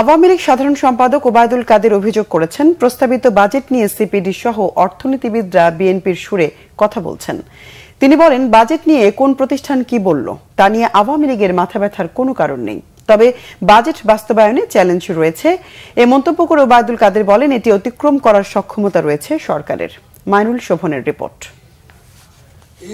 আওয়ামী লীগ সাধারণ সম্পাদক ওবায়দুল কাদের অভিযোগ করেছেন, প্রস্তাবিত বাজেট নিয়ে সিপিডি সহ অর্থনীতিবিদরা বিএনপির সুরে কথা বলছেন। তিনি বলেন, বাজেট নিয়ে কোন প্রতিষ্ঠান কি বলল তা নিয়ে আওয়ামী লীগের মাথা ব্যথার কোনো কারণ নেই, তবে বাজেট বাস্তবায়নে চ্যালেঞ্জ রয়েছে। এ মন্তব্য করে ওবায়দুল কাদের বলেন, এটি অতিক্রম করার সক্ষমতা রয়েছে সরকারের। মাইনুল শোভনের রিপোর্ট।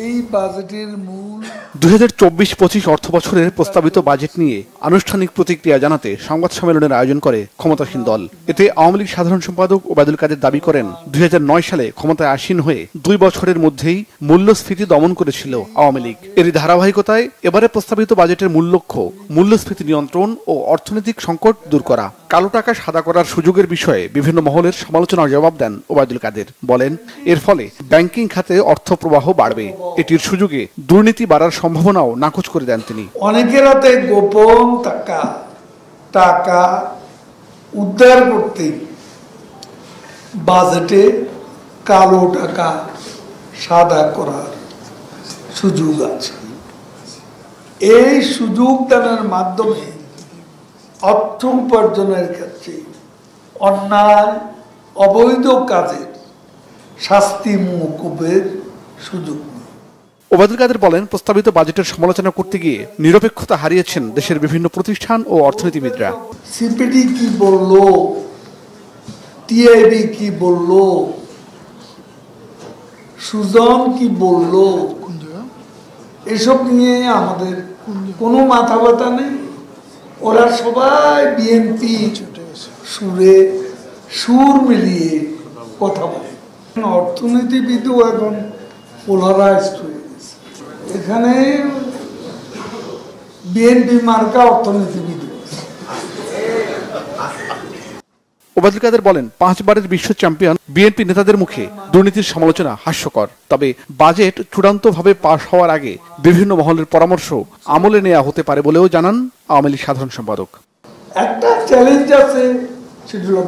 এই বাজেটের মূল 2024-25 অর্থবছরের প্রস্তাবিত বাজেট নিয়ে আনুষ্ঠানিক প্রতিক্রিয়া জানাতে সংবাদ সম্মেলনের আয়োজন করে ক্ষমতাসীন দল। এতে আওয়ামী লীগ সাধারণ সম্পাদক ওবায়দুল কাদের দাবি করেন, 2009 সালে ক্ষমতায় আসীন হয়ে 2 বছরের মধ্যেই মূল্যস্ফীতি দমন করেছিল আওয়ামী লীগ। এরই ধারাবাহিকতায় এবারে প্রস্তাবিত বাজেটের মূল লক্ষ্য মূল্যস্ফীতি নিয়ন্ত্রণ ও অর্থনৈতিক সংকট দূর করা। কালো টাকা সাদা করার সুযোগের বিষয়ে বিভিন্ন মহলের সমালোচনার জবাব দেন ওবায়দুল কাদের। বলেন, এর ফলে ব্যাংকিং খাতে অর্থ প্রবাহ বাড়বে, এটির সুযোগে দুর্নীতি বাড়ার সম্ভাবনাও নাকচ করে দেন তিনি। অনেকের হাতে গোপন টাকা উদ্ধার করতে বাজেটে কালো টাকা সাদা করার সুযোগ আছে। এই সুযোগ দানের মাধ্যমে অর্থ উপার্জনের ক্ষেত্রে অন্যায় অবৈধ কাজের শাস্তি মওকুফের সুযোগ। ওবায়দুল কাদের বলেন, প্রস্তাবিত বাজেটের সমালোচনা করতে গিয়ে নিরপেক্ষতা হারিয়েছেন দেশের বিভিন্ন প্রতিষ্ঠান ও অর্থনীতিবিদরা। সিপিডি কি বলল, টিআইবি কি বলল, সুজন কি বলল, এসব নিয়ে আমাদের কোনো মাথা ব্যথা নেই। ওরা সবাই বিএনপি সুরে সুর মিলিয়ে কথা বলে। অর্থনীতিবিদও এখন পোলারাইজড হয়ে গেছে। এখানে বিএনপি মার্কা অর্থনীতিবিদ। ওবায়দুল কাদের বলেন, 5 বারের বিশ্ব চ্যাম্পিয়ন বিএনপি নেতাদের মুখে দুর্নীতির সমালোচনা হাস্যকর। তবে বাজেট চূড়ান্তভাবে পাশ হওয়ার আগে বিভিন্ন মহলের পরামর্শ আমলে নেওয়া হতে পারে বলেও জানান আওয়ামী লীগ সাধারণ সম্পাদক। একটা চ্যালেঞ্জ আছে, সেটা হলো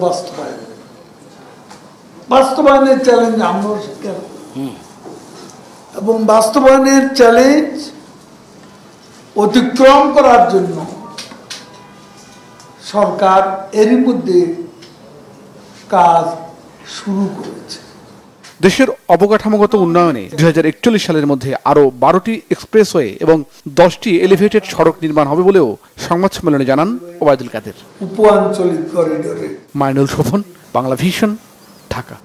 বাস্তবায়নের চ্যালেঞ্জ আমরা স্বীকার করি, এবং বাস্তবায়নের চ্যালেঞ্জ অতিক্রম করার জন্য সরকার এরই মধ্যে কাজ শুরু করেছে। দেশের অবকাঠামোগত উন্নয়নে 2041 সালের মধ্যে আরো 12টি এক্সপ্রেসওয়ে এবং 10টি এলিভেটেড সড়ক নির্মাণ হবে বলেও সংবাদ সম্মেলনে জানান ওবায়দুল কাদের। উপ-আঞ্চলিক করিডোরে। মাইনুল শোভন, বাংলা ভিশন, ঢাকা।